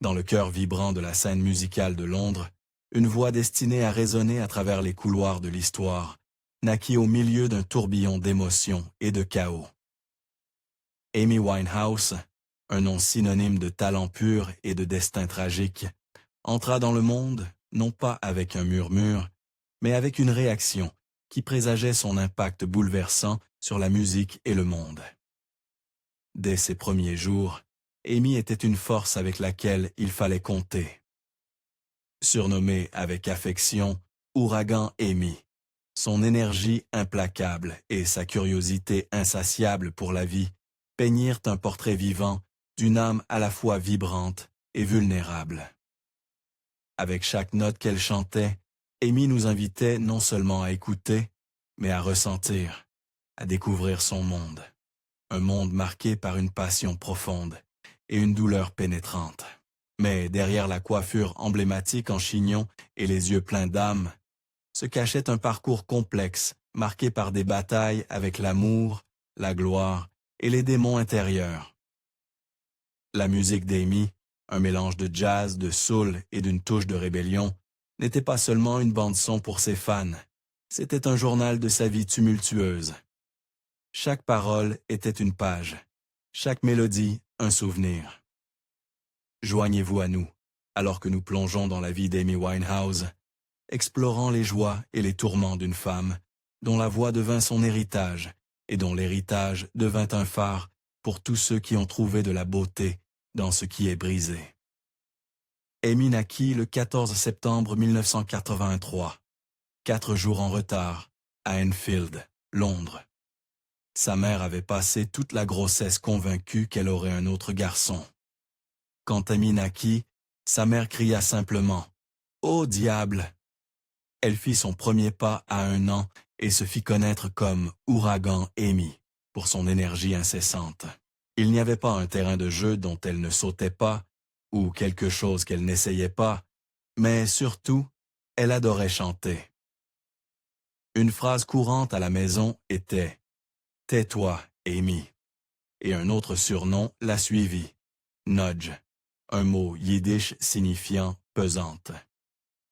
Dans le cœur vibrant de la scène musicale de Londres, une voix destinée à résonner à travers les couloirs de l'histoire naquit au milieu d'un tourbillon d'émotions et de chaos. Amy Winehouse, un nom synonyme de talent pur et de destin tragique, entra dans le monde non pas avec un murmure, mais avec une réaction qui présageait son impact bouleversant sur la musique et le monde. Dès ses premiers jours, Amy était une force avec laquelle il fallait compter. Surnommée avec affection Ouragan Amy, son énergie implacable et sa curiosité insatiable pour la vie peignirent un portrait vivant d'une âme à la fois vibrante et vulnérable. Avec chaque note qu'elle chantait, Amy nous invitait non seulement à écouter, mais à ressentir, à découvrir son monde. Un monde marqué par une passion profonde et une douleur pénétrante. Mais derrière la coiffure emblématique en chignon et les yeux pleins d'âme, se cachait un parcours complexe, marqué par des batailles avec l'amour, la gloire et les démons intérieurs. La musique d'Amy, un mélange de jazz, de soul et d'une touche de rébellion, n'était pas seulement une bande-son pour ses fans, c'était un journal de sa vie tumultueuse. Chaque parole était une page, chaque mélodie un souvenir. Joignez-vous à nous, alors que nous plongeons dans la vie d'Amy Winehouse, explorant les joies et les tourments d'une femme, dont la voix devint son héritage, et dont l'héritage devint un phare pour tous ceux qui ont trouvé de la beauté dans ce qui est brisé. Amy naquit le 14 septembre 1983, 4 jours en retard, à Enfield, Londres. Sa mère avait passé toute la grossesse convaincue qu'elle aurait un autre garçon. Quand Amy naquit, sa mère cria simplement « Oh diable !» Elle fit son premier pas à 1 an et se fit connaître comme Ouragan Amy pour son énergie incessante. Il n'y avait pas un terrain de jeu dont elle ne sautait pas, ou quelque chose qu'elle n'essayait pas, mais surtout, elle adorait chanter. Une phrase courante à la maison était « Tais-toi, Amy », et un autre surnom la suivit, Nudge, un mot yiddish signifiant « pesante ».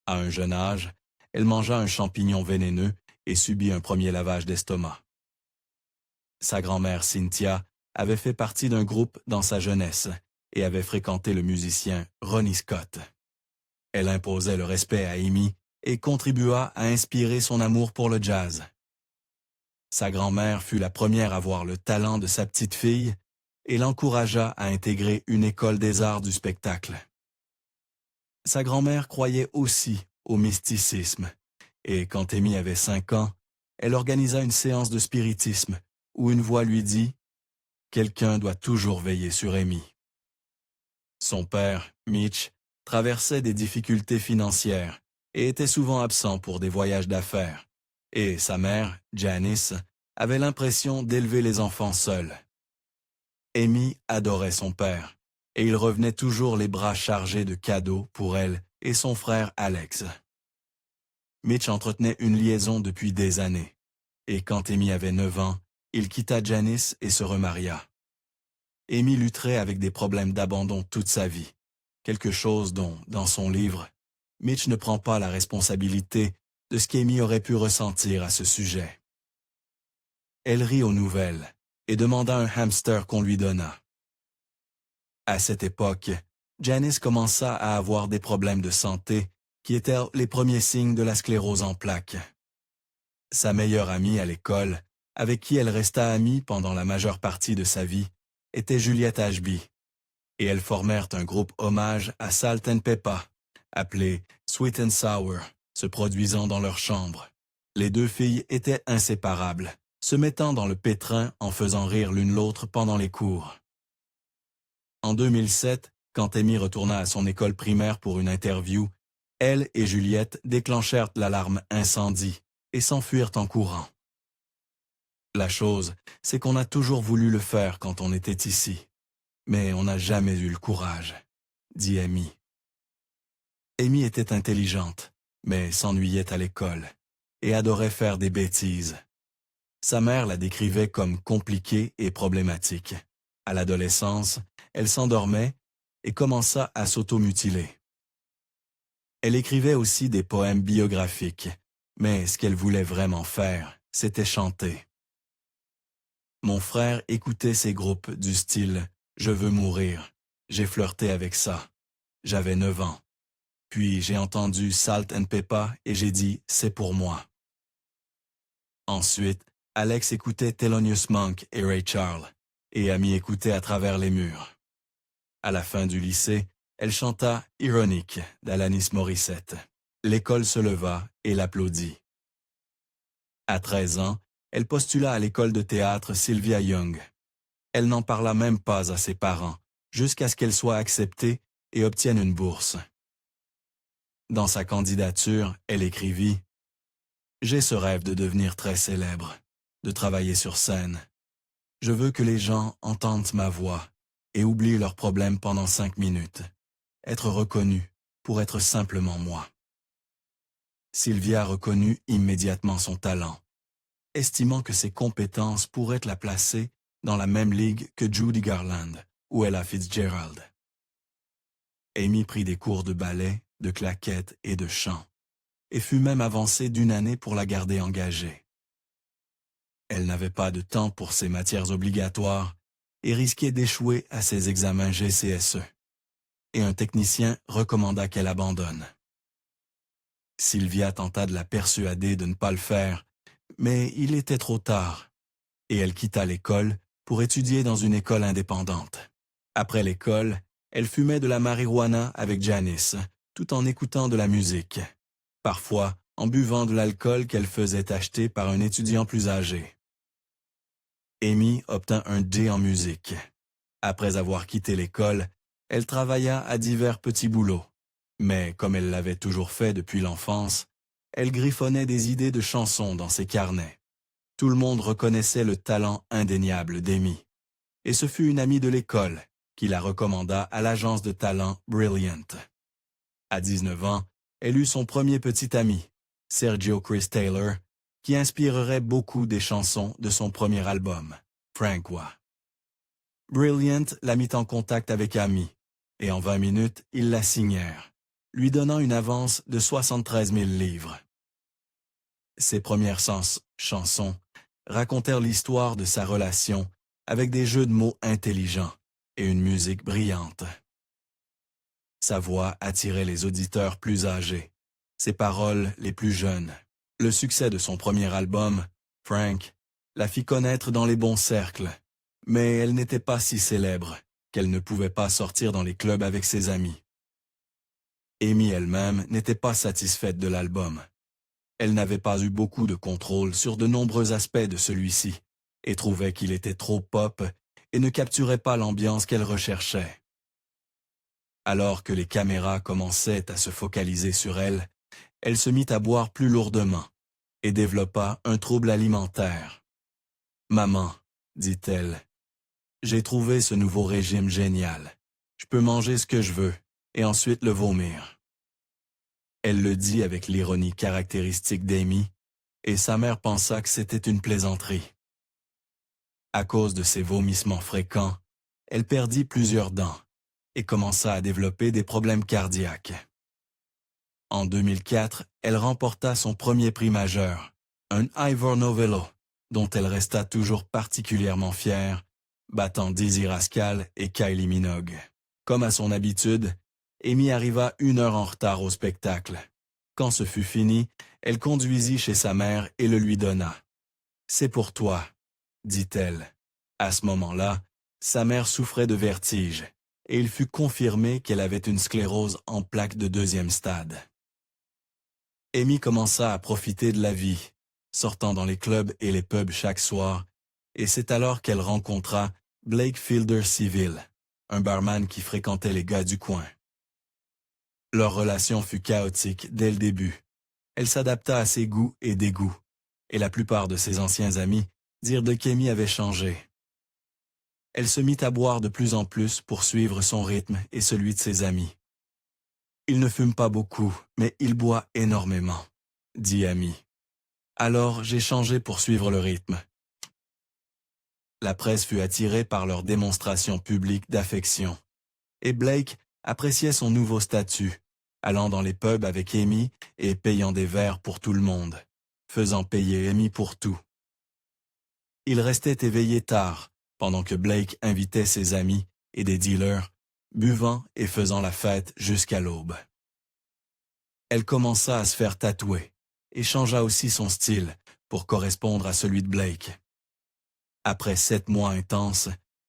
À un jeune âge, elle mangea un champignon vénéneux et subit un premier lavage d'estomac. Sa grand-mère Cynthia avait fait partie d'un groupe dans sa jeunesse et avait fréquenté le musicien Ronnie Scott. Elle imposait le respect à Amy et contribua à inspirer son amour pour le jazz. Sa grand-mère fut la première à voir le talent de sa petite fille et l'encouragea à intégrer une école des arts du spectacle. Sa grand-mère croyait aussi au mysticisme, et quand Amy avait 5 ans, elle organisa une séance de spiritisme où une voix lui dit « Quelqu'un doit toujours veiller sur Amy ». Son père, Mitch, traversait des difficultés financières et était souvent absent pour des voyages d'affaires, et sa mère, Janice, avait l'impression d'élever les enfants seuls. Amy adorait son père, et il revenait toujours les bras chargés de cadeaux pour elle et son frère Alex. Mitch entretenait une liaison depuis des années, et quand Amy avait 9 ans, il quitta Janice et se remaria. Amy lutterait avec des problèmes d'abandon toute sa vie, quelque chose dont, dans son livre, Mitch ne prend pas la responsabilité de ce qu'Amy aurait pu ressentir à ce sujet. Elle rit aux nouvelles et demanda un hamster qu'on lui donna. À cette époque, Janice commença à avoir des problèmes de santé qui étaient les premiers signes de la sclérose en plaques. Sa meilleure amie à l'école, avec qui elle resta amie pendant la majeure partie de sa vie, était Juliette Ashby, et elles formèrent un groupe hommage à Salt and Peppa, appelé Sweet and Sour, se produisant dans leur chambre. Les 2 filles étaient inséparables, se mettant dans le pétrin en faisant rire l'une l'autre pendant les cours. En 2007, quand Amy retourna à son école primaire pour une interview, elle et Juliette déclenchèrent l'alarme incendie et s'enfuirent en courant. La chose, c'est qu'on a toujours voulu le faire quand on était ici, mais on n'a jamais eu le courage, dit Amy. Amy était intelligente, mais s'ennuyait à l'école et adorait faire des bêtises. Sa mère la décrivait comme compliquée et problématique. À l'adolescence, elle s'endormait et commença à s'automutiler. Elle écrivait aussi des poèmes biographiques, mais ce qu'elle voulait vraiment faire, c'était chanter. Mon frère écoutait ces groupes du style « Je veux mourir ». J'ai flirté avec ça. J'avais 9 ans. Puis j'ai entendu Salt and Peppa et j'ai dit « c'est pour moi ». Ensuite, Alex écoutait Thelonious Monk et Ray Charles, et Amy écoutait à travers les murs. À la fin du lycée, elle chanta « Ironique » d'Alanis Morissette. L'école se leva et l'applaudit. À 13 ans, elle postula à l'école de théâtre Sylvia Young. Elle n'en parla même pas à ses parents, jusqu'à ce qu'elle soit acceptée et obtienne une bourse. Dans sa candidature, elle écrivit « J'ai ce rêve de devenir très célèbre, de travailler sur scène. Je veux que les gens entendent ma voix et oublient leurs problèmes pendant 5 minutes. Être reconnue pour être simplement moi. » Sylvia reconnut immédiatement son talent, estimant que ses compétences pourraient la placer dans la même ligue que Judy Garland ou Ella Fitzgerald. Amy prit des cours de ballet, de claquettes et de chant, et fut même avancée d'1 année pour la garder engagée. Elle n'avait pas de temps pour ses matières obligatoires et risquait d'échouer à ses examens GCSE, et un technicien recommanda qu'elle abandonne. Sylvia tenta de la persuader de ne pas le faire, mais il était trop tard, et elle quitta l'école pour étudier dans une école indépendante. Après l'école, elle fumait de la marijuana avec Janice, tout en écoutant de la musique, parfois en buvant de l'alcool qu'elle faisait acheter par un étudiant plus âgé. Amy obtint un D en musique. Après avoir quitté l'école, elle travailla à divers petits boulots. Mais comme elle l'avait toujours fait depuis l'enfance, elle griffonnait des idées de chansons dans ses carnets. Tout le monde reconnaissait le talent indéniable d'Amy. Et ce fut une amie de l'école qui la recommanda à l'agence de talent Brilliant. À 19 ans, elle eut son premier petit ami, Sergio Chris Taylor, qui inspirerait beaucoup des chansons de son premier album, Francois. Brilliant la mit en contact avec Amy, et en 20 minutes, ils la signèrent, lui donnant une avance de 73 000 livres. Ses premières chansons racontèrent l'histoire de sa relation avec des jeux de mots intelligents et une musique brillante. Sa voix attirait les auditeurs plus âgés, ses paroles les plus jeunes. Le succès de son premier album, Frank, la fit connaître dans les bons cercles, mais elle n'était pas si célèbre qu'elle ne pouvait pas sortir dans les clubs avec ses amis. Amy elle-même n'était pas satisfaite de l'album. Elle n'avait pas eu beaucoup de contrôle sur de nombreux aspects de celui-ci et trouvait qu'il était trop pop et ne capturait pas l'ambiance qu'elle recherchait. Alors que les caméras commençaient à se focaliser sur elle, elle se mit à boire plus lourdement et développa un trouble alimentaire. « Maman, dit-elle, j'ai trouvé ce nouveau régime génial. Je peux manger ce que je veux et ensuite le vomir. » Elle le dit avec l'ironie caractéristique d'Amy, et sa mère pensa que c'était une plaisanterie. À cause de ses vomissements fréquents, elle perdit plusieurs dents et commença à développer des problèmes cardiaques. En 2004, elle remporta son premier prix majeur, un Ivor Novello, dont elle resta toujours particulièrement fière, battant Dizzy Rascal et Kylie Minogue. Comme à son habitude, Amy arriva 1 heure en retard au spectacle. Quand ce fut fini, elle conduisit chez sa mère et le lui donna. « C'est pour toi », dit-elle. À ce moment-là, sa mère souffrait de vertige, et il fut confirmé qu'elle avait une sclérose en plaques de 2e stade. Amy commença à profiter de la vie, sortant dans les clubs et les pubs chaque soir, et c'est alors qu'elle rencontra Blake Fielder Civil, un barman qui fréquentait les gars du coin. Leur relation fut chaotique dès le début. Elle s'adapta à ses goûts et dégoûts, et la plupart de ses anciens amis dirent qu'Amy avait changé. Elle se mit à boire de plus en plus pour suivre son rythme et celui de ses amis. « Il ne fume pas beaucoup, mais il boit énormément, » dit Amy. « Alors j'ai changé pour suivre le rythme. » La presse fut attirée par leur démonstration publique d'affection, et Blake appréciait son nouveau statut, allant dans les pubs avec Amy et payant des verres pour tout le monde, faisant payer Amy pour tout. Il restait éveillé tard, pendant que Blake invitait ses amis et des dealers, buvant et faisant la fête jusqu'à l'aube. Elle commença à se faire tatouer et changea aussi son style pour correspondre à celui de Blake. Après 7 mois intenses,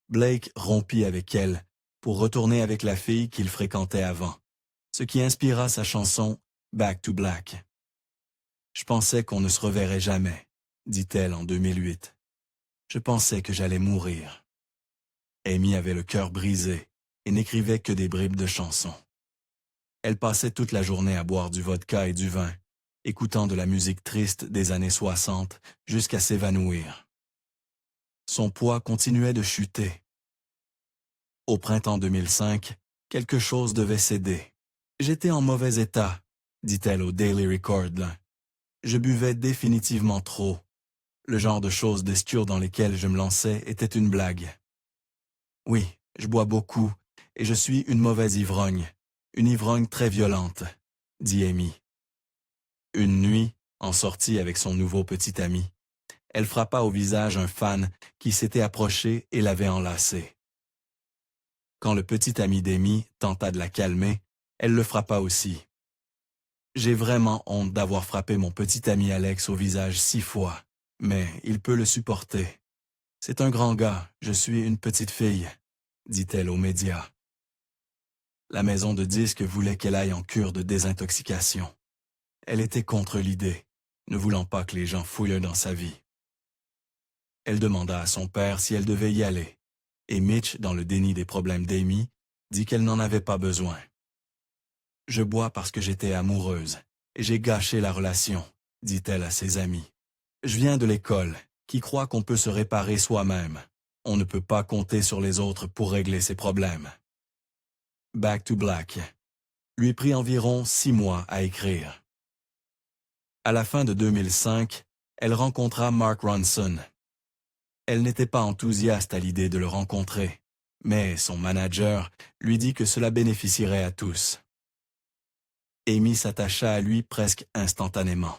Blake rompit avec elle pour retourner avec la fille qu'il fréquentait avant, ce qui inspira sa chanson « Back to Black ». « Je pensais qu'on ne se reverrait jamais », dit-elle en 2008. « Je pensais que j'allais mourir. » Amy avait le cœur brisé et n'écrivait que des bribes de chansons. Elle passait toute la journée à boire du vodka et du vin, écoutant de la musique triste des années 60 jusqu'à s'évanouir. Son poids continuait de chuter. Au printemps 2005, quelque chose devait céder. « J'étais en mauvais état », dit-elle au Daily Record. « Je buvais définitivement trop. Le genre de choses d'esture dans lesquelles je me lançais était une blague. Oui, je bois beaucoup et je suis une mauvaise ivrogne, une ivrogne très violente, dit Amy. Une nuit, en sortie avec son nouveau petit ami, elle frappa au visage un fan qui s'était approché et l'avait enlacé. Quand le petit ami d'Amy tenta de la calmer, elle le frappa aussi. « J'ai vraiment honte d'avoir frappé mon petit ami Alex au visage 6 fois, mais il peut le supporter. C'est un grand gars, je suis une petite fille, » dit-elle aux médias. La maison de disques voulait qu'elle aille en cure de désintoxication. Elle était contre l'idée, ne voulant pas que les gens fouillent dans sa vie. Elle demanda à son père si elle devait y aller, et Mitch, dans le déni des problèmes d'Amy, dit qu'elle n'en avait pas besoin. « Je bois parce que j'étais amoureuse, et j'ai gâché la relation, » dit-elle à ses amis. « Je viens de l'école, qui croit qu'on peut se réparer soi-même. On ne peut pas compter sur les autres pour régler ses problèmes. » Back to Black lui prit environ 6 mois à écrire. À la fin de 2005, elle rencontra Mark Ronson. Elle n'était pas enthousiaste à l'idée de le rencontrer, mais son manager lui dit que cela bénéficierait à tous. Amy s'attacha à lui presque instantanément.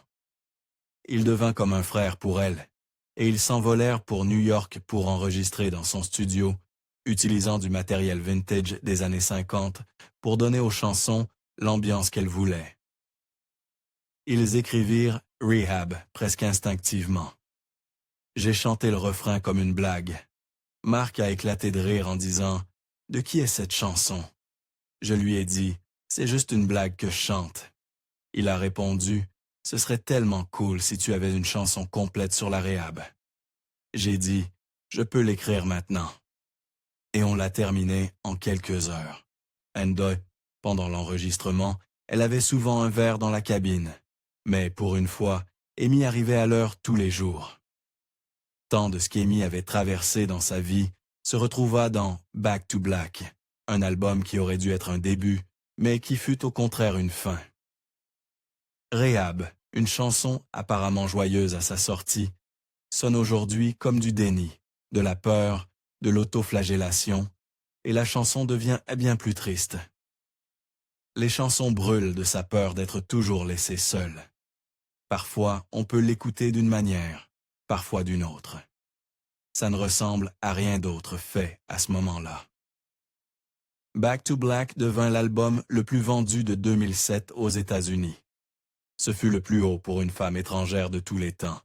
Il devint comme un frère pour elle, et ils s'envolèrent pour New York pour enregistrer dans son studio, utilisant du matériel vintage des années 50 pour donner aux chansons l'ambiance qu'elle voulait. Ils écrivirent « Rehab » presque instinctivement. J'ai chanté le refrain comme une blague. Mark a éclaté de rire en disant « De qui est cette chanson ?» Je lui ai dit « C'est juste une blague que je chante. » Il a répondu « Ce serait tellement cool si tu avais une chanson complète sur la réhab. » J'ai dit « Je peux l'écrire maintenant. » Et on l'a terminée en quelques heures. Pendant l'enregistrement, elle avait souvent un verre dans la cabine. Mais pour une fois, Amy arrivait à l'heure tous les jours. Tant de ce qu'Amy avait traversé dans sa vie se retrouva dans Back to Black, un album qui aurait dû être un début, mais qui fut au contraire une fin. Rehab, une chanson apparemment joyeuse à sa sortie, sonne aujourd'hui comme du déni, de la peur, de l'autoflagellation, et la chanson devient bien plus triste. Les chansons brûlent de sa peur d'être toujours laissée seule. Parfois, on peut l'écouter d'une manière, parfois d'une autre. Ça ne ressemble à rien d'autre fait à ce moment-là. Back to Black devint l'album le plus vendu de 2007 aux États-Unis. Ce fut le plus haut pour une femme étrangère de tous les temps,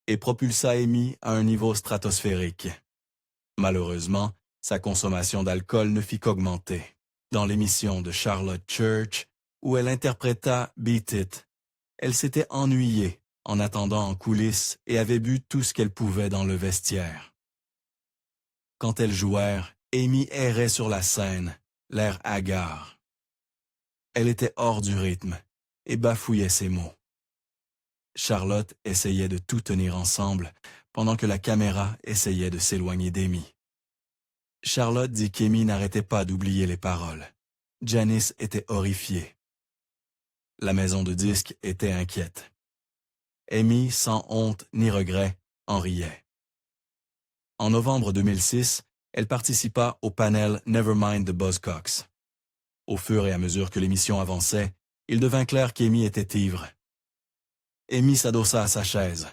et propulsa Amy à un niveau stratosphérique. Malheureusement, sa consommation d'alcool ne fit qu'augmenter. Dans l'émission de Charlotte Church, où elle interpréta Beat It, elle s'était ennuyée en attendant en coulisses et avait bu tout ce qu'elle pouvait dans le vestiaire. Quand elles jouèrent, Amy errait sur la scène, l'air hagard. Elle était hors du rythme et bafouillait ses mots. Charlotte essayait de tout tenir ensemble pendant que la caméra essayait de s'éloigner d'Amy. Charlotte dit qu'Amy n'arrêtait pas d'oublier les paroles. Janice était horrifiée. La maison de disques était inquiète. Amy, sans honte ni regret, en riait. En novembre 2006, elle participa au panel Nevermind the Buzzcocks. Au fur et à mesure que l'émission avançait, il devint clair qu'Amy était ivre. Amy s'adossa à sa chaise.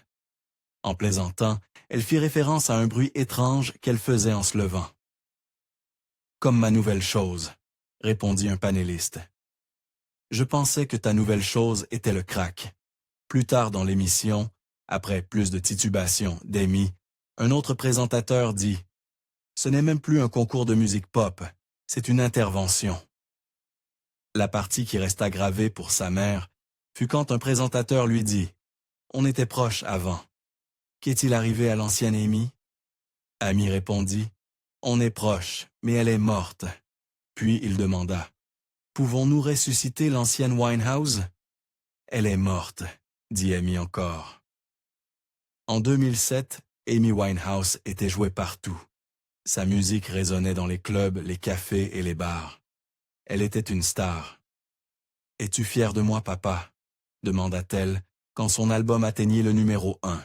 En plaisantant, elle fit référence à un bruit étrange qu'elle faisait en se levant. « Comme ma nouvelle chose », répondit un panéliste. « Je pensais que ta nouvelle chose était le crack. » Plus tard dans l'émission, après plus de titubation d'Amy, un autre présentateur dit « Ce n'est même plus un concours de musique pop, c'est une intervention. » La partie qui resta gravée pour sa mère fut quand un présentateur lui dit « On était proches avant. Qu'est-il arrivé à l'ancienne Amy ?» Amy répondit « On est proches, mais elle est morte. » Puis il demanda « Pouvons-nous ressusciter l'ancienne Winehouse ?»« Elle est morte, » dit Amy encore. En 2007, Amy Winehouse était jouée partout. Sa musique résonnait dans les clubs, les cafés et les bars. Elle était une star. « Es-tu fier de moi, papa ?» demanda-t-elle quand son album atteignit le numéro 1.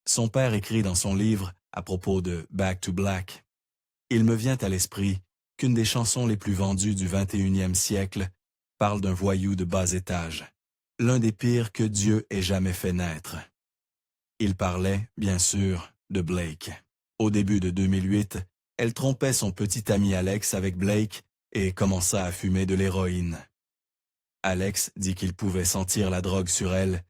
Son père écrit dans son livre à propos de Back to Black. « Il me vient à l'esprit qu'une des chansons les plus vendues du 21e siècle parle d'un voyou de bas étage, l'un des pires que Dieu ait jamais fait naître. » Il parlait, bien sûr, de Blake. Au début de 2008, elle trompait son petit ami Alex avec Blake et commença à fumer de l'héroïne. Alex dit qu'il pouvait sentir la drogue sur elle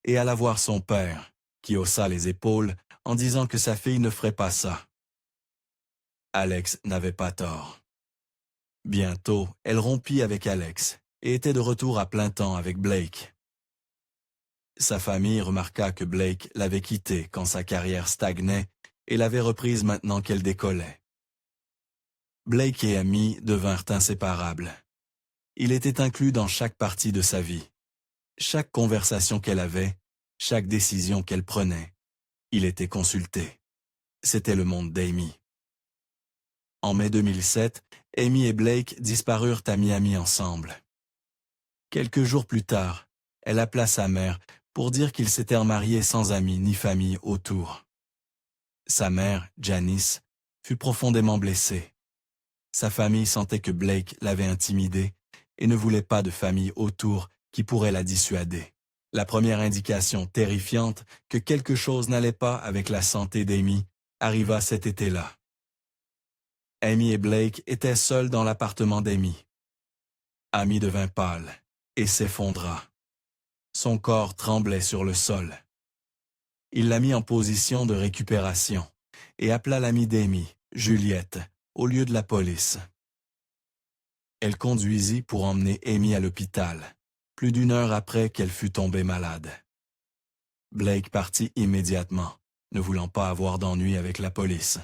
et alla voir son père, qui haussa les épaules en disant que sa fille ne ferait pas ça. Alex n'avait pas tort. Bientôt, elle rompit avec Alex et était de retour à plein temps avec Blake. Sa famille remarqua que Blake l'avait quittée quand sa carrière stagnait et l'avait reprise maintenant qu'elle décollait. Blake et Amy devinrent inséparables. Il était inclus dans chaque partie de sa vie. Chaque conversation qu'elle avait, chaque décision qu'elle prenait, il était consulté. C'était le monde d'Amy. En mai 2007, Amy et Blake disparurent à Miami ensemble. Quelques jours plus tard, elle appela sa mère pour dire qu'ils s'étaient remariés sans amis ni famille autour. Sa mère, Janice, fut profondément blessée. Sa famille sentait que Blake l'avait intimidée et ne voulait pas de famille autour qui pourrait la dissuader. La première indication terrifiante que quelque chose n'allait pas avec la santé d'Amy arriva cet été-là. Amy et Blake étaient seuls dans l'appartement d'Amy. Amy devint pâle et s'effondra. Son corps tremblait sur le sol. Il la mit en position de récupération et appela l'amie d'Amy, Juliette, au lieu de la police. Elle conduisit pour emmener Amy à l'hôpital, plus d'1 heure après qu'elle fût tombée malade. Blake partit immédiatement, ne voulant pas avoir d'ennui avec la police.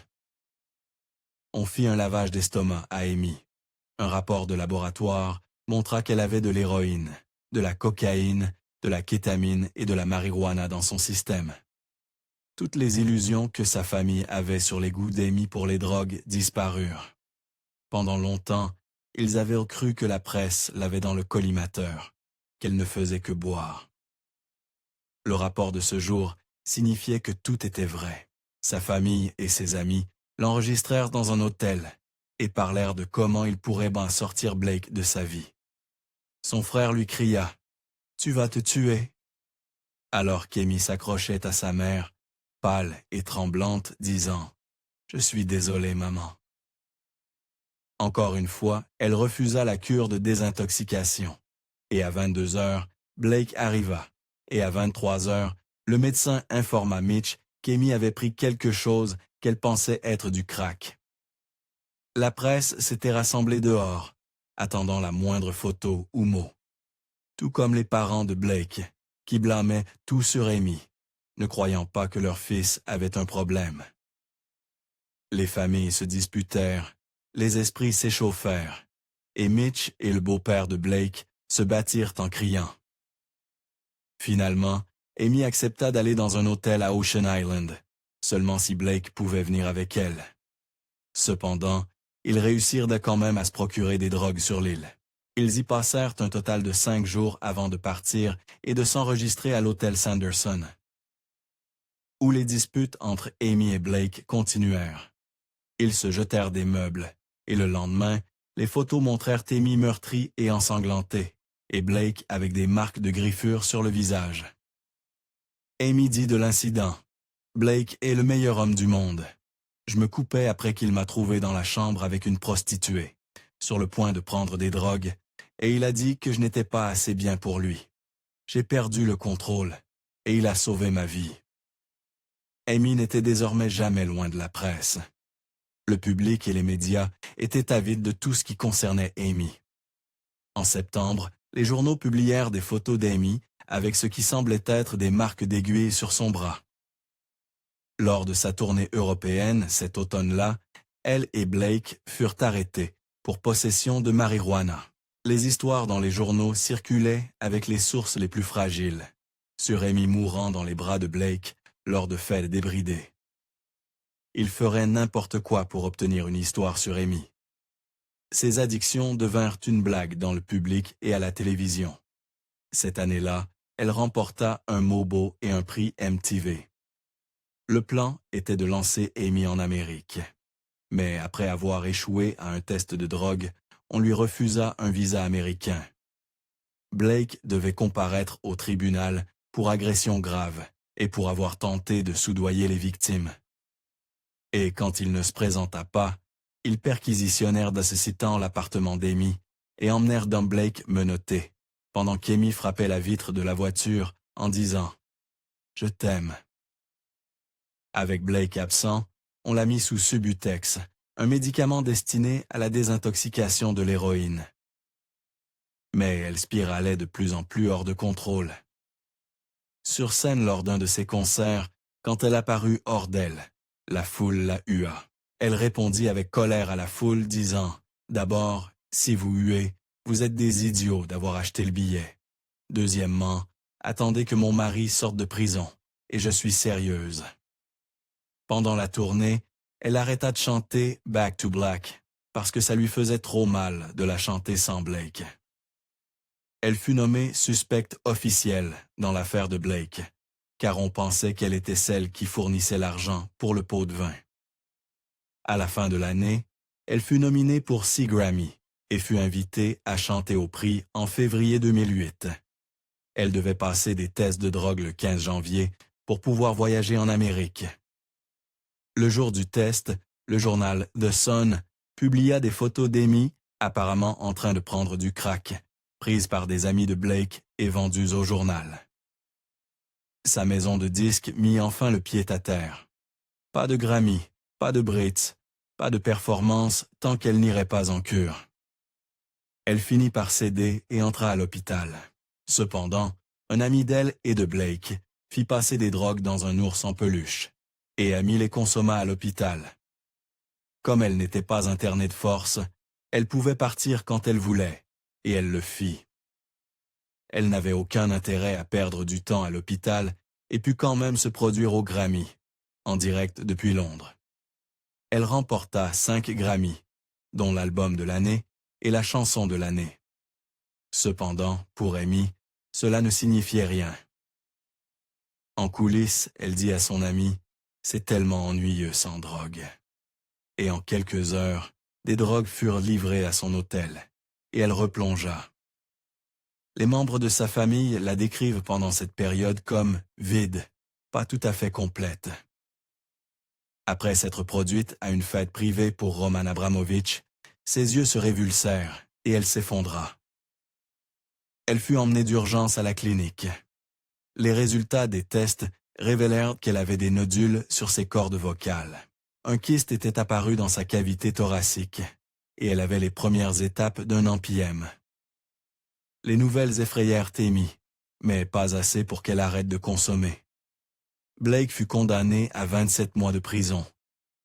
On fit un lavage d'estomac à Amy. Un rapport de laboratoire montra qu'elle avait de l'héroïne, de la cocaïne, de la kétamine et de la marijuana dans son système. Toutes les illusions que sa famille avait sur les goûts d'Amy pour les drogues disparurent. Pendant longtemps, ils avaient cru que la presse l'avait dans le collimateur, qu'elle ne faisait que boire. Le rapport de ce jour signifiait que tout était vrai. Sa famille et ses amis l'enregistrèrent dans un hôtel et parlèrent de comment il pourrait bien sortir Blake de sa vie. Son frère lui cria « Tu vas te tuer !» Alors qu'Amy s'accrochait à sa mère, pâle et tremblante, disant « Je suis désolée, maman. » Encore une fois, elle refusa la cure de désintoxication. Et à 22 heures, Blake arriva. Et à 23 heures, le médecin informa Mitch qu'Amy avait pris quelque chose qu'elle pensait être du crack. La presse s'était rassemblée dehors, attendant la moindre photo ou mot. Tout comme les parents de Blake, qui blâmaient tout sur Amy, ne croyant pas que leur fils avait un problème. Les familles se disputèrent, les esprits s'échauffèrent, et Mitch et le beau-père de Blake se battirent en criant. Finalement, Amy accepta d'aller dans un hôtel à Ocean Island, seulement si Blake pouvait venir avec elle. Cependant, ils réussirent quand même à se procurer des drogues sur l'île. Ils y passèrent un total de 5 jours avant de partir et de s'enregistrer à l'hôtel Sanderson, où les disputes entre Amy et Blake continuèrent. Ils se jetèrent des meubles, et le lendemain, Les photos montrèrent Amy meurtrie et ensanglantée, et Blake avec des marques de griffures sur le visage. Amy dit de l'incident: « Blake est le meilleur homme du monde. Je me coupais après qu'il m'a trouvé dans la chambre avec une prostituée, sur le point de prendre des drogues, et il a dit que je n'étais pas assez bien pour lui. J'ai perdu le contrôle, et il a sauvé ma vie. » Amy n'était désormais jamais loin de la presse. Le public et les médias étaient avides de tout ce qui concernait Amy. En septembre, les journaux publièrent des photos d'Amy avec ce qui semblait être des marques d'aiguille sur son bras. Lors de sa tournée européenne cet automne-là, elle et Blake furent arrêtés pour possession de marijuana. Les histoires dans les journaux circulaient avec les sources les plus fragiles, sur Amy mourant dans les bras de Blake lors de fêtes débridées. Il ferait n'importe quoi pour obtenir une histoire sur Amy. Ses addictions devinrent une blague dans le public et à la télévision. Cette année-là, elle remporta un Mobo et un prix MTV. Le plan était de lancer Amy en Amérique. Mais après avoir échoué à un test de drogue, on lui refusa un visa américain. Blake devait comparaître au tribunal pour agression grave et pour avoir tenté de soudoyer les victimes. Et quand il ne se présenta pas, ils perquisitionnèrent d'assistants l'appartement d'Amy et emmenèrent dans Blake menotté, pendant qu'Amy frappait la vitre de la voiture en disant « Je t'aime ». Avec Blake absent, on l'a mis sous Subutex, un médicament destiné à la désintoxication de l'héroïne. Mais elle spiralait de plus en plus hors de contrôle. Sur scène lors d'un de ses concerts, quand elle apparut hors d'elle, la foule la hua. Elle répondit avec colère à la foule, disant « D'abord, si vous huez, vous êtes des idiots d'avoir acheté le billet. Deuxièmement, attendez que mon mari sorte de prison, et je suis sérieuse. » Pendant la tournée, elle arrêta de chanter « Back to Black » parce que ça lui faisait trop mal de la chanter sans Blake. Elle fut nommée suspecte officielle dans l'affaire de Blake, car on pensait qu'elle était celle qui fournissait l'argent pour le pot de vin. À la fin de l'année, elle fut nominée pour 6 Grammy et fut invitée à chanter au prix en février 2008. Elle devait passer des tests de drogue le 15 janvier pour pouvoir voyager en Amérique. Le jour du test, le journal The Sun publia des photos d'Amy apparemment en train de prendre du crack, prises par des amis de Blake et vendues au journal. Sa maison de disques mit enfin le pied à terre. Pas de Grammy, pas de Brits, pas de performance tant qu'elle n'irait pas en cure. Elle finit par céder et entra à l'hôpital. Cependant, un ami d'elle et de Blake fit passer des drogues dans un ours en peluche, et Amy les consomma à l'hôpital. Comme elle n'était pas internée de force, elle pouvait partir quand elle voulait, et elle le fit. Elle n'avait aucun intérêt à perdre du temps à l'hôpital et put quand même se produire au Grammy, en direct depuis Londres. Elle remporta 5 Grammy, dont l'album de l'année et la chanson de l'année. Cependant, pour Amy, cela ne signifiait rien. En coulisses, elle dit à son ami « C'est tellement ennuyeux sans drogue ». Et en quelques heures, des drogues furent livrées à son hôtel, et elle replongea. Les membres de sa famille la décrivent pendant cette période comme vide, pas tout à fait complète. Après s'être produite à une fête privée pour Roman Abramovich, ses yeux se révulsèrent et elle s'effondra. Elle fut emmenée d'urgence à la clinique. Les résultats des tests révélèrent qu'elle avait des nodules sur ses cordes vocales. Un kyste était apparu dans sa cavité thoracique et elle avait les premières étapes d'un emphysème. Les nouvelles effrayèrent Amy, mais pas assez pour qu'elle arrête de consommer. Blake fut condamné à 27 mois de prison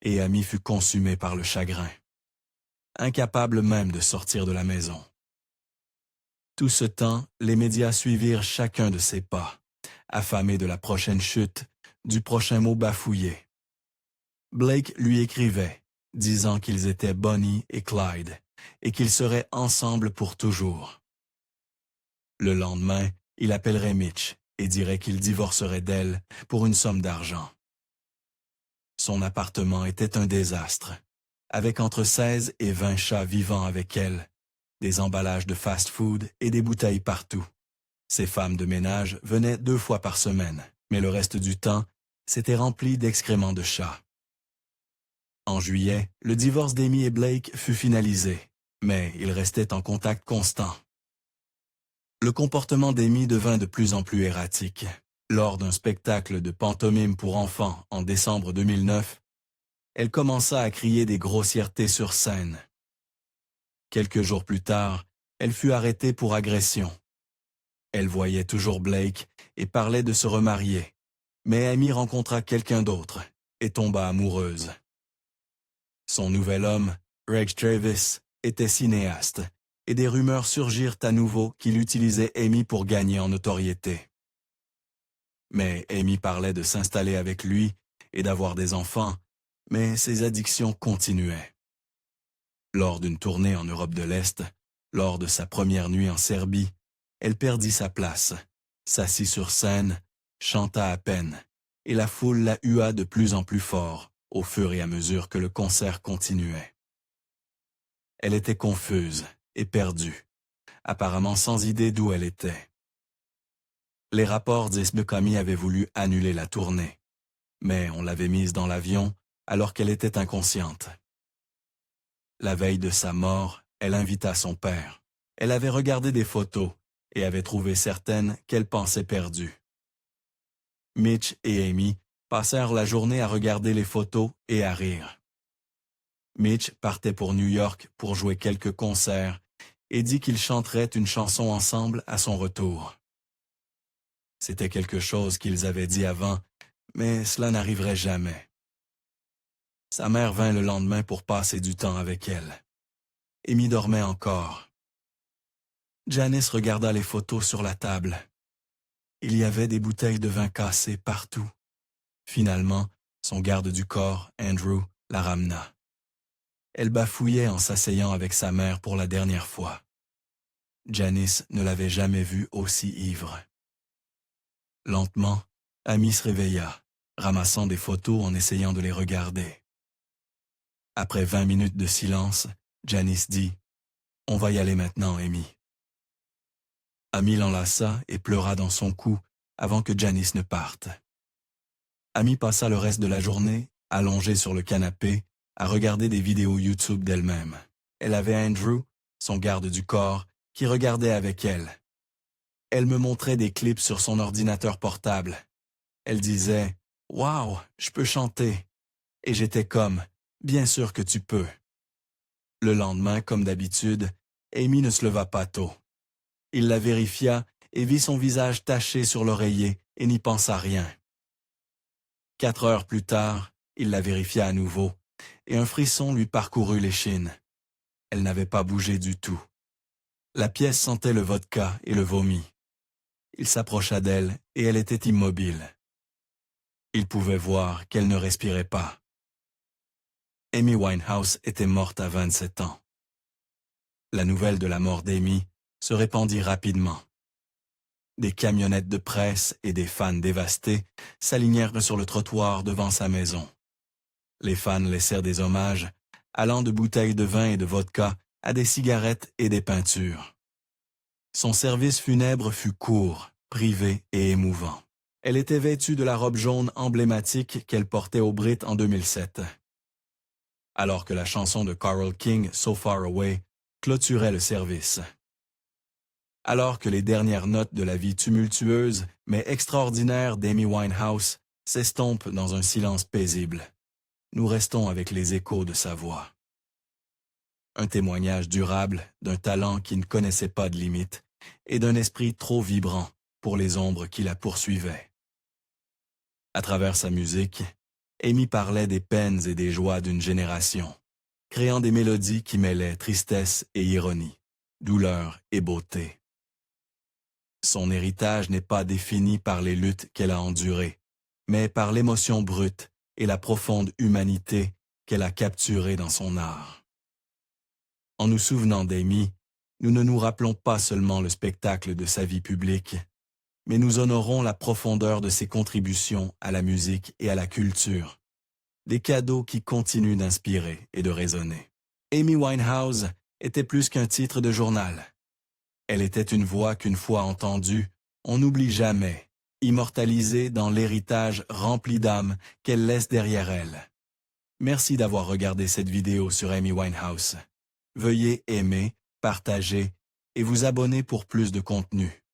et Amy fut consumée par le chagrin, incapable même de sortir de la maison. Tout ce temps, les médias suivirent chacun de ses pas, affamés de la prochaine chute, du prochain mot bafouillé. Blake lui écrivait, disant qu'ils étaient Bonnie et Clyde et qu'ils seraient ensemble pour toujours. Le lendemain, il appellerait Mitch et dirait qu'il divorcerait d'elle pour une somme d'argent. Son appartement était un désastre. avec entre 16 et 20 chats vivant avec elle, des emballages de fast-food et des bouteilles partout. Ces femmes de ménage venaient 2 fois par semaine, mais le reste du temps, c'était rempli d'excréments de chats. En juillet, le divorce d'Amy et Blake fut finalisé, mais ils restaient en contact constant. Le comportement d'Amy devint de plus en plus erratique. Lors d'un spectacle de pantomime pour enfants en décembre 2009, elle commença à crier des grossièretés sur scène. Quelques jours plus tard, elle fut arrêtée pour agression. Elle voyait toujours Blake et parlait de se remarier, mais Amy rencontra quelqu'un d'autre et tomba amoureuse. Son nouvel homme, Reg Travis, était cinéaste, et des rumeurs surgirent à nouveau qu'il utilisait Amy pour gagner en notoriété. Mais Amy parlait de s'installer avec lui et d'avoir des enfants, mais ses addictions continuaient. Lors d'une tournée en Europe de l'Est, lors de sa première nuit en Serbie, elle perdit sa place, s'assit sur scène, chanta à peine, et la foule la hua de plus en plus fort au fur et à mesure que le concert continuait. Elle était confuse et perdue, apparemment sans idée d'où elle était. Les rapports disent que Camille avait voulu annuler la tournée, mais on l'avait mise dans l'avion alors qu'elle était inconsciente. La veille de sa mort, elle invita son père. Elle avait regardé des photos et avait trouvé certaines qu'elle pensait perdues. Mitch et Amy passèrent la journée à regarder les photos et à rire. Mitch partait pour New York pour jouer quelques concerts et dit qu'ils chanteraient une chanson ensemble à son retour. C'était quelque chose qu'ils avaient dit avant, mais cela n'arriverait jamais. Sa mère vint le lendemain pour passer du temps avec elle. Amy dormait encore. Janice regarda les photos sur la table. Il y avait des bouteilles de vin cassées partout. Finalement, son garde du corps, Andrew, la ramena. Elle bafouillait en s'asseyant avec sa mère pour la dernière fois. Janice ne l'avait jamais vue aussi ivre. Lentement, Amy se réveilla, ramassant des photos en essayant de les regarder. Après 20 minutes de silence, Janice dit « On va y aller maintenant, Amy. » Amy l'enlaça et pleura dans son cou avant que Janice ne parte. Amy passa le reste de la journée, allongée sur le canapé, à regarder des vidéos YouTube d'elle-même. Elle avait Andrew, son garde du corps, qui regardait avec elle. Elle me montrait des clips sur son ordinateur portable. Elle disait « Wow, je peux chanter !» Et j'étais comme « Bien sûr que tu peux !» Le lendemain, comme d'habitude, Amy ne se leva pas tôt. Il la vérifia et vit son visage taché sur l'oreiller et n'y pensa rien. 4 heures plus tard, il la vérifia à nouveau, et un frisson lui parcourut l'échine. Elle n'avait pas bougé du tout. La pièce sentait le vodka et le vomi. Il s'approcha d'elle et elle était immobile. Il pouvait voir qu'elle ne respirait pas. Amy Winehouse était morte à 27 ans. La nouvelle de la mort d'Amy se répandit rapidement. Des camionnettes de presse et des fans dévastés s'alignèrent sur le trottoir devant sa maison. Les fans laissèrent des hommages, allant de bouteilles de vin et de vodka à des cigarettes et des peintures. Son service funèbre fut court, privé et émouvant. Elle était vêtue de la robe jaune emblématique qu'elle portait au Brit en 2007. Alors que la chanson de Carole King, So Far Away, clôturait le service. Alors que les dernières notes de la vie tumultueuse mais extraordinaire d'Amy Winehouse s'estompent dans un silence paisible, nous restons avec les échos de sa voix. Un témoignage durable d'un talent qui ne connaissait pas de limites et d'un esprit trop vibrant pour les ombres qui la poursuivaient. À travers sa musique, Amy parlait des peines et des joies d'une génération, créant des mélodies qui mêlaient tristesse et ironie, douleur et beauté. Son héritage n'est pas défini par les luttes qu'elle a endurées, mais par l'émotion brute et la profonde humanité qu'elle a capturée dans son art. En nous souvenant d'Amy, nous ne nous rappelons pas seulement le spectacle de sa vie publique, mais nous honorons la profondeur de ses contributions à la musique et à la culture, des cadeaux qui continuent d'inspirer et de résonner. Amy Winehouse était plus qu'un titre de journal. Elle était une voix qu'une fois entendue, on n'oublie jamais, immortalisée dans l'héritage rempli d'âme qu'elle laisse derrière elle. Merci d'avoir regardé cette vidéo sur Amy Winehouse. Veuillez aimer, partager et vous abonner pour plus de contenu.